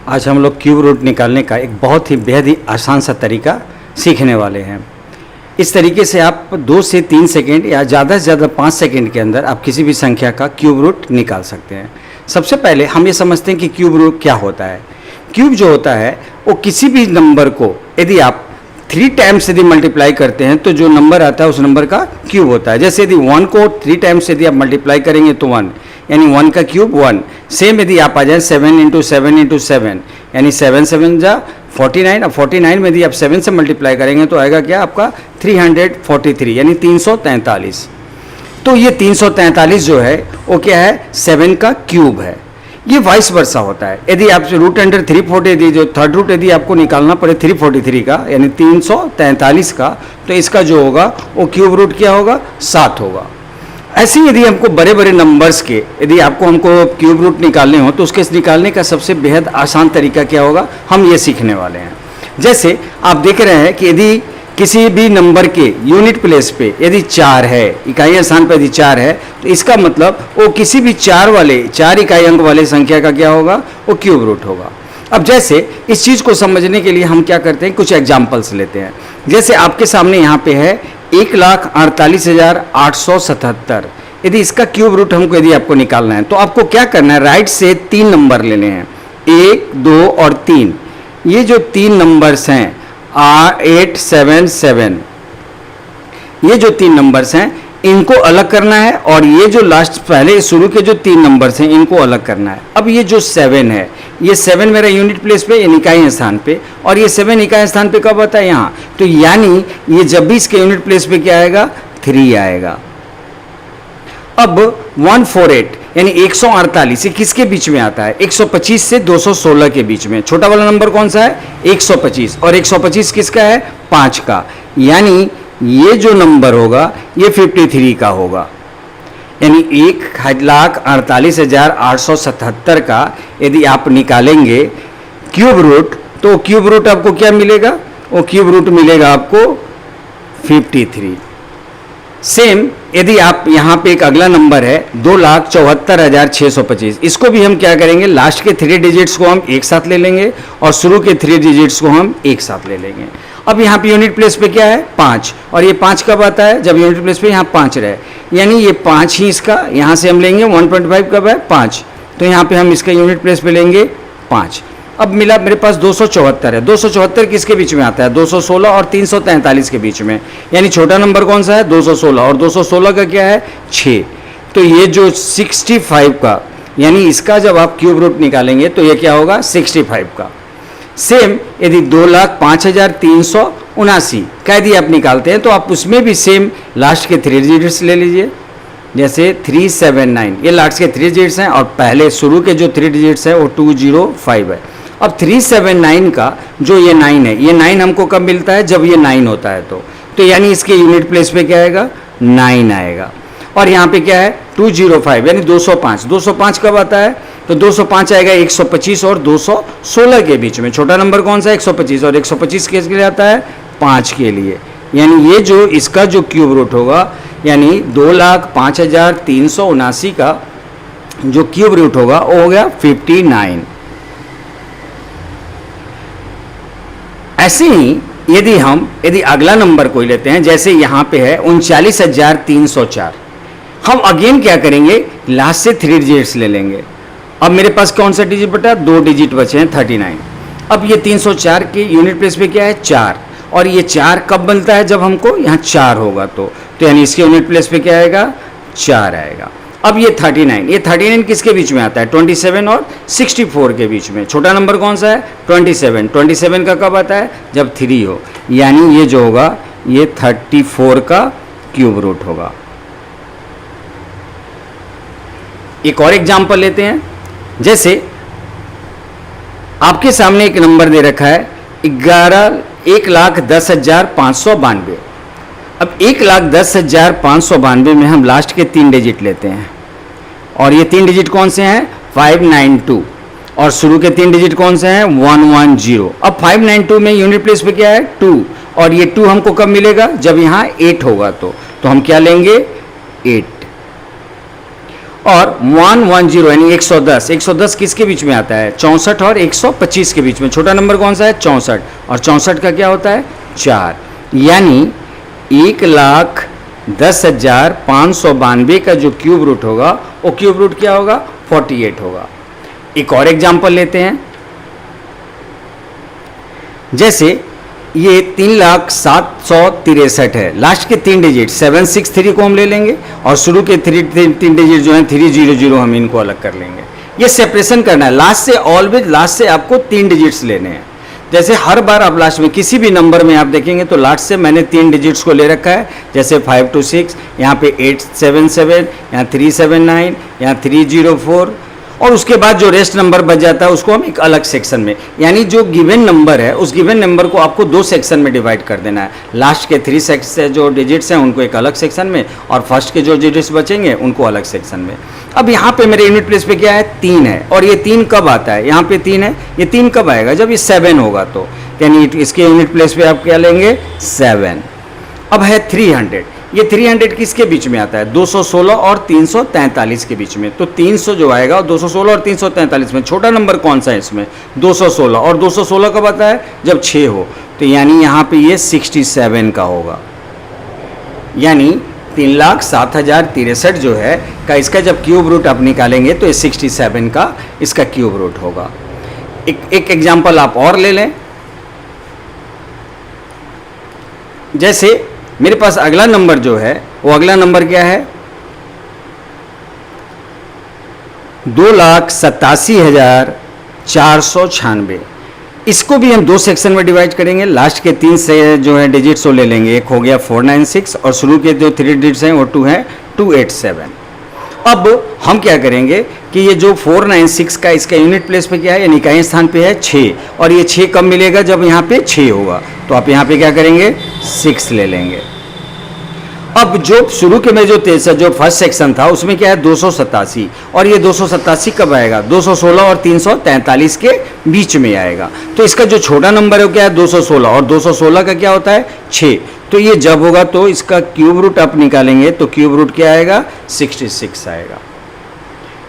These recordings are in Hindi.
आज हम लोग क्यूब रूट निकालने का एक बहुत ही बेहद ही आसान सा तरीका सीखने वाले हैं। इस तरीके से आप 2 से 3 सेकेंड या ज़्यादा से ज़्यादा 5 सेकेंड के अंदर आप किसी भी संख्या का क्यूब रूट निकाल सकते हैं। सबसे पहले हम ये समझते हैं कि क्यूब रूट क्या होता है। क्यूब जो होता है वो किसी भी नंबर को यदि आप 3 टाइम्स यदि मल्टीप्लाई करते हैं तो जो नंबर आता है उस नंबर का क्यूब होता है। जैसे यदि 1 को 3 टाइम्स यदि आप मल्टीप्लाई करेंगे तो 1 यानी 1 का क्यूब 1। सेम यदि आप आ जाए 7 इंटू 7 इंटू 7 यानी 7 7 जा 49। अब 49 में यदि आप 7 से मल्टीप्लाई करेंगे तो आएगा क्या आपका 343 यानी 343। तो ये 343 जो है वो क्या है 7 का क्यूब है। ये वाइस वर्सा होता है। यदि आप रूट अंडर 340 यदि जो थर्ड रूट यदि आपको निकालना पड़े 343 का यानी 343 का तो इसका जो होगा वो क्यूब रूट क्या होगा 7 होगा। ऐसे ही यदि हमको बड़े बड़े नंबर्स के यदि हमको क्यूब रूट निकालने हो तो उसके निकालने का सबसे बेहद आसान तरीका क्या होगा हम ये सीखने वाले हैं। जैसे आप देख रहे हैं कि यदि किसी भी नंबर के यूनिट प्लेस पे यदि 4 है, इकाई स्थान पर यदि 4 है तो इसका मतलब वो किसी भी 4 इकाई अंक वाले संख्या का क्या होगा वो क्यूब रूट होगा। अब जैसे इस चीज़ को समझने के लिए हम क्या करते हैं कुछ एग्जाम्पल्स लेते हैं। जैसे आपके सामने यहाँ पे है 1,48,877। यदि इसका क्यूब रूट हमको यदि आपको निकालना है तो आपको क्या करना है राइट से 3 नंबर लेने हैं 1, 2 और 3। ये जो 3 नंबर्स हैं 8, 7, 7 ये जो 3 नंबर्स हैं इनको अलग करना है और ये जो लास्ट पहले शुरू के जो 3 नंबर्स हैं इनको अलग करना है। अब ये जो 7 है ये 7 मेरा यूनिट प्लेस पे यानी इकाई स्थान पे और ये 7 इकाई स्थान पे कब आता है यहाँ तो यानी ये जब भी इसके यूनिट प्लेस पे क्या आएगा 3 आएगा। अब 148 यानी 148 ये किसके बीच में आता है 125 से 216 के बीच में। छोटा वाला नंबर कौन सा है 125 और 125 किसका है 5 का यानी ये जो नंबर होगा ये 53 का होगा। यानी 1,48,877 का यदि आप निकालेंगे क्यूब रूट तो क्यूब रूट आपको क्या मिलेगा वो क्यूब रूट मिलेगा आपको 53। सेम यदि आप यहाँ पे एक अगला नंबर है 2,74,625 इसको भी हम क्या करेंगे लास्ट के 3 डिजिट्स को हम एक साथ ले लेंगे और शुरू के 3 डिजिट्स को हम एक साथ ले लेंगे। अब यहाँ पे यूनिट प्लेस पे क्या है 5 और ये 5 कब आता है जब यूनिट प्लेस पे यहाँ 5 रहे यानी ये 5 ही इसका यहाँ से हम लेंगे 1.5 कब है 5 तो यहाँ पे हम इसका यूनिट प्लेस पे लेंगे 5। अब मिला मेरे पास 274 है। 274 किसके बीच में आता है 216 और 343 के बीच में यानी छोटा नंबर कौन सा है 216 और 216 का क्या है 6। तो ये जो 65 का यानी इसका जब आप क्यूब रूट निकालेंगे तो ये क्या होगा 65 का। सेम यदि 2,05,379 का यदि आप निकालते हैं तो आप उसमें भी सेम लास्ट के 3 डिजिट्स ले लीजिए। जैसे 379 ये लास्ट के 3 डिजिट्स हैं और पहले शुरू के जो 3 डिजिट्स हैं वो 205 है। अब 379 का जो ये 9 है ये 9 हमको कब मिलता है जब ये 9 होता है तो यानी इसके यूनिट प्लेस पे क्या आएगा 9 आएगा। और यहाँ पे क्या है 205 यानी 205। 205 कब आता है तो 205 आएगा 125 और 216 के बीच में। छोटा नंबर कौन सा है 125 और 125 किसके लिए आता है 5 के लिए। यानी ये जो इसका जो क्यूब रूट होगा यानी 2,05,379 का जो क्यूब रूट होगा वो हो गया 59। ऐसे ही यदि अगला नंबर कोई लेते हैं जैसे यहाँ पे है 39,304 हम अगेन क्या करेंगे लास्ट से 3 डिजिट्स ले लेंगे। अब मेरे पास कौन सा डिजिट बटा 2 डिजिट बचे हैं 39। अब ये 304 के यूनिट प्लेस पे क्या है 4 और ये 4 कब बनता है जब हमको यहाँ 4 होगा तो यानी इसके यूनिट प्लेस पे क्या आएगा 4 आएगा। अब ये 39 किसके बीच में आता है 27 और 64 के बीच में। छोटा नंबर कौन सा है 27 का कब आता है जब 3 हो यानी ये जो होगा ये 34 का क्यूब रूट होगा। एक और एग्जाम्पल लेते हैं। जैसे आपके सामने एक नंबर दे रखा है 1,10,592। अब 1,10,592 में हम लास्ट के 3 डिजिट लेते हैं और ये 3 डिजिट कौन से हैं 592 और शुरू के 3 डिजिट कौन से हैं 110। अब 592 में यूनिट प्लेस पे क्या है 2 और ये 2 हमको कब मिलेगा जब यहाँ 8 होगा तो हम क्या लेंगे 8। और 110 यानी 110, 110 किसके बीच में आता है? 64 और 125 के बीच में। छोटा नंबर कौन सा है? 64, और 64 का क्या होता है? 4। यानी 1,10,592 का जो क्यूब रूट होगा वो क्यूब रूट क्या होगा? 48 होगा। एक और एग्जाम्पल लेते हैं, जैसे ये 3,07,63 है, लास्ट के 3 डिजिट 763 को हम ले लेंगे और शुरू के 3 डिजिट जो हैं 300 हम इनको अलग कर लेंगे। ये सेपरेशन करना है, लास्ट से ऑलवेज लास्ट से आपको 3 डिजिट्स लेने हैं। जैसे हर बार आप लास्ट में किसी भी नंबर में आप देखेंगे तो लास्ट से मैंने 3 डिजिट्स को ले रखा है, जैसे 526, यहाँ पे 877, यहाँ 379, यहाँ 304, और उसके बाद जो रेस्ट नंबर बच जाता है उसको हम एक अलग सेक्शन में, यानी जो गिवन नंबर है उस गिवन नंबर को आपको 2 सेक्शन में डिवाइड कर देना है। लास्ट के 3 सेक्शन जो डिजिट्स हैं उनको एक अलग सेक्शन में, और फर्स्ट के जो डिजिट्स बचेंगे उनको अलग सेक्शन में। अब यहाँ पे मेरे यूनिट प्लेस पे क्या है? 3 है, और ये 3 कब आता है? यहाँ पे 3 है, ये 3 कब आएगा? जब ये 7 होगा, तो यानी इसके यूनिट प्लेस पे आप क्या लेंगे? 7। अब है 300, ये 300 किसके बीच में आता है? 216 और 343 के बीच में। तो 300 जो आएगा 216 और 343 में, छोटा नंबर कौन सा है इसमें? 216, और 216 कब आता है? जब 6 हो। तो यानी यहाँ पे ये 67 का होगा, यानी 3,07,063 जो है का इसका जब क्यूब रूट आप निकालेंगे तो ये 67 का इसका क्यूब रूट होगा। एक एग्जाम्पल आप और ले लें, जैसे मेरे पास अगला नंबर जो है वो अगला नंबर क्या है? 2,87,496। इसको भी हम 2 सेक्शन में डिवाइड करेंगे। लास्ट के 3 से जो है डिजिट्स वो ले लेंगे, एक हो गया 496 और शुरू के जो 3 डिजिट्स हैं वो 2 हैं 287। अब हम क्या करेंगे कि ये जो 496 का इसका यूनिट प्लेस पे क्या है? यानी इकाई स्थान पे है 6, और ये 6 कब मिलेगा? जब यहाँ पे 6 होगा। तो आप यहाँ पे क्या करेंगे? 6 ले लेंगे। अब जो शुरू के में जो फर्स्ट सेक्शन था उसमें क्या है? 287, और ये 287 कब आएगा? 216 और 343 के बीच में आएगा। तो इसका जो छोटा नंबर है वो क्या है? 216, और 216 का क्या होता है? 6। तो ये जब होगा तो इसका क्यूब रूट आप निकालेंगे तो क्यूब रूट क्या आएगा? 66 आएगा।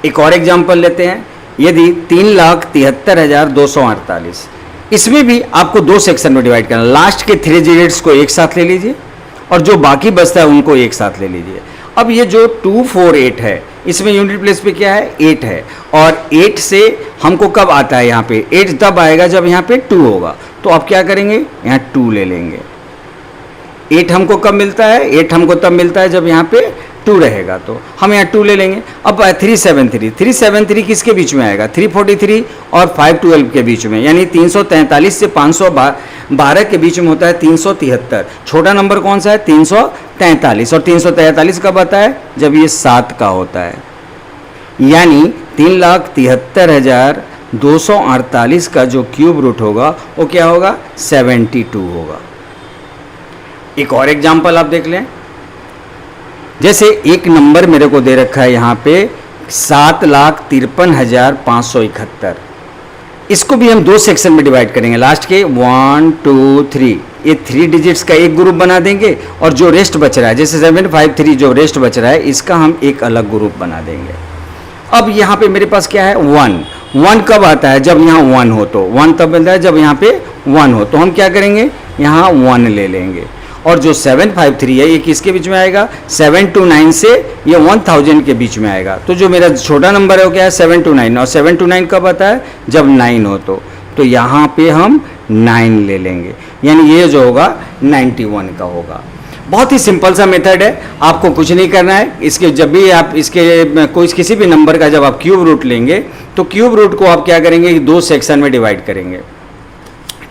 एक और एग्जाम्पल लेते हैं, यदि 3,73,248, इसमें भी आपको 2 सेक्शन में डिवाइड करना। लास्ट के 3 डिजिट्स को एक साथ ले लीजिए और जो बाकी बचता है उनको एक साथ ले लीजिए। अब ये जो 248 है इसमें यूनिट प्लेस पे क्या है? 8 है, और 8 से हमको कब आता है? यहाँ पे 8 तब आएगा जब यहाँ पे 2 होगा। तो आप क्या करेंगे? यहाँ 2 ले लेंगे। 8 हमको कब मिलता है? 8 हमको तब मिलता है जब यहाँ पे 2 रहेगा, तो हम यहाँ 2 ले लेंगे। अब 373 किसके बीच में आएगा? 343 और 512 के बीच में, यानी 343 से 512 के बीच में होता है 373। छोटा नंबर कौन सा है? 343, और 343 कब आता है? जब ये 7 का होता है। यानी 3,73,248 का जो क्यूब रूट होगा वो क्या होगा? 72 होगा। एक और एग्जाम्पल आप देख लें, जैसे एक नंबर मेरे को दे रखा है यहाँ पे 7,53,571। इसको भी हम 2 सेक्शन में डिवाइड करेंगे। लास्ट के 1 2 3 ये 3 डिजिट्स का एक ग्रुप बना देंगे, और जो रेस्ट बच रहा है जैसे 753 जो रेस्ट बच रहा है इसका हम एक अलग ग्रुप बना देंगे। अब यहाँ पे मेरे पास क्या है? 1 कब आता है? जब यहाँ 1 हो। तो 1 तब मिलता है जब यहाँ पे 1 हो। तो हम क्या करेंगे? यहाँ 1 ले लेंगे। और जो 753 है ये किसके बीच में आएगा? 729 से ये 1000 के बीच में आएगा। तो जो मेरा छोटा नंबर है वो क्या है? 729, और 729 कब आता है? जब 9 हो। तो यहाँ पे हम 9 ले लेंगे, यानी ये जो होगा 91 का होगा। बहुत ही सिंपल सा मेथड है, आपको कुछ नहीं करना है। इसके जब भी आप इसके किसी भी नंबर का जब आप क्यूब रूट लेंगे तो क्यूब रूट को आप क्या करेंगे? 2 सेक्शन में डिवाइड करेंगे।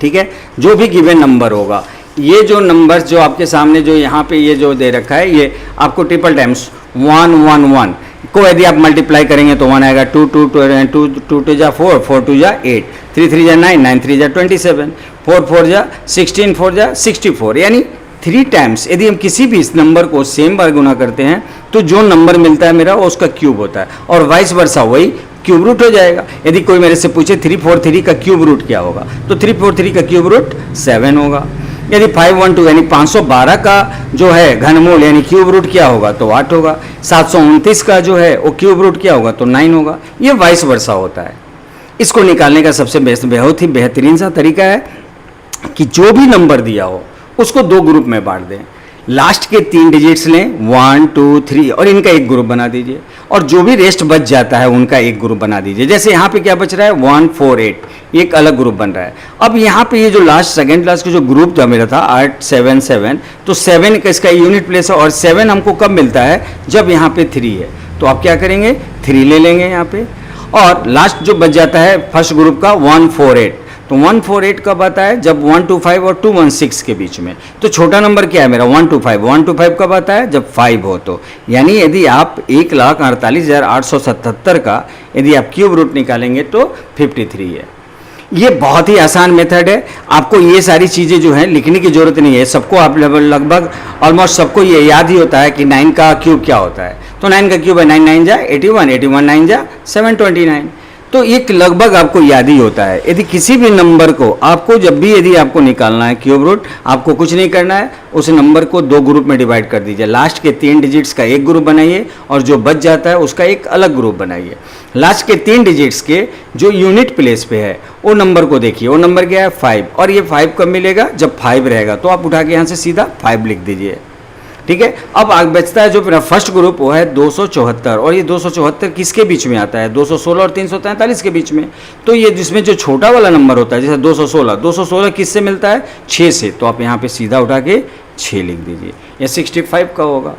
ठीक है, जो भी गिवन नंबर होगा, ये जो नंबर्स जो आपके सामने जो यहाँ पे ये जो दे रखा है ये आपको ट्रिपल टाइम्स 1 1 1 को यदि आप मल्टीप्लाई करेंगे तो 1 आएगा, 2 2 2 2 2 जा 4 4 2 जा 8 3 3 जा 9 9 3 जा 27 4 4 जा 16 4 जा 64, यानी 3 टाइम्स यदि हम किसी भी इस नंबर को सेम बार गुना करते हैं तो जो नंबर मिलता है मेरा वो उसका क्यूब होता है, और वाइस वर्सा वही क्यूब रूट हो जाएगा। यदि कोई मेरे से पूछे 343 का क्यूब रूट क्या होगा तो 343 का क्यूब रूट 7 होगा। यदि 512 यानी 512 का जो है घनमूल यानी क्यूब रूट क्या होगा तो 8 होगा। 729 का जो है वो क्यूब रूट क्या होगा तो 9 होगा। ये वाइस वर्सा होता है। इसको निकालने का सबसे बहुत ही बेहतरीन सा तरीका है कि जो भी नंबर दिया हो उसको दो ग्रुप में बांट दें। लास्ट के 3 डिजिट्स लें 1 2 3 और इनका एक ग्रुप बना दीजिए, और जो भी रेस्ट बच जाता है उनका एक ग्रुप बना दीजिए। जैसे यहाँ पे क्या बच रहा है 1 4 8, एक अलग ग्रुप बन रहा है। अब यहाँ पे ये जो लास्ट सेकेंड क्लास का जो ग्रुप था मेरा था 8 7 7, तो 7 का इसका यूनिट प्लेस है, और 7 हमको कब मिलता है जब यहाँ पे 3 है। तो आप क्या करेंगे 3 ले लेंगे यहाँ पे, और लास्ट जो बच जाता है फर्स्ट ग्रुप का 1 4 8, तो 148 कब आता है जब 125 और 216 के बीच में। तो छोटा नंबर क्या है मेरा 125 कब आता है जब 5 हो। तो यानी यदि आप 1,48,877 का यदि आप क्यूब रूट निकालेंगे तो 53 है। ये बहुत ही आसान मेथड है। आपको ये सारी चीज़ें जो हैं लिखने की ज़रूरत नहीं है। सबको आप लगभग ऑलमोस्ट सबको ये याद ही होता है कि 9 का क्यूब क्या होता है। तो 9 का क्यूब है 9 9 जा 81, 81 9 जा 729। तो एक लगभग आपको याद ही होता है। यदि किसी भी नंबर को आपको जब भी यदि आपको निकालना है क्यूब रूट, आपको कुछ नहीं करना है, उस नंबर को दो ग्रुप में डिवाइड कर दीजिए। लास्ट के 3 डिजिट्स का एक ग्रुप बनाइए और जो बच जाता है उसका एक अलग ग्रुप बनाइए। लास्ट के 3 डिजिट्स के जो यूनिट प्लेस पे है वो नंबर को देखिए। वो नंबर क्या है 5, और ये 5 कब मिलेगा जब 5 रहेगा। तो आप उठा के यहाँ से सीधा 5 लिख दीजिए। ठीक है। अब आगे बचता है जो मेरा फर्स्ट ग्रुप वो है 274, और ये 274 किसके बीच में आता है 216 और 343 के बीच में। तो ये जिसमें जो छोटा वाला नंबर होता है जैसे 216 किससे मिलता है 6 से। तो आप यहाँ पे सीधा उठा के 6 लिख दीजिए। ये 65 का होगा।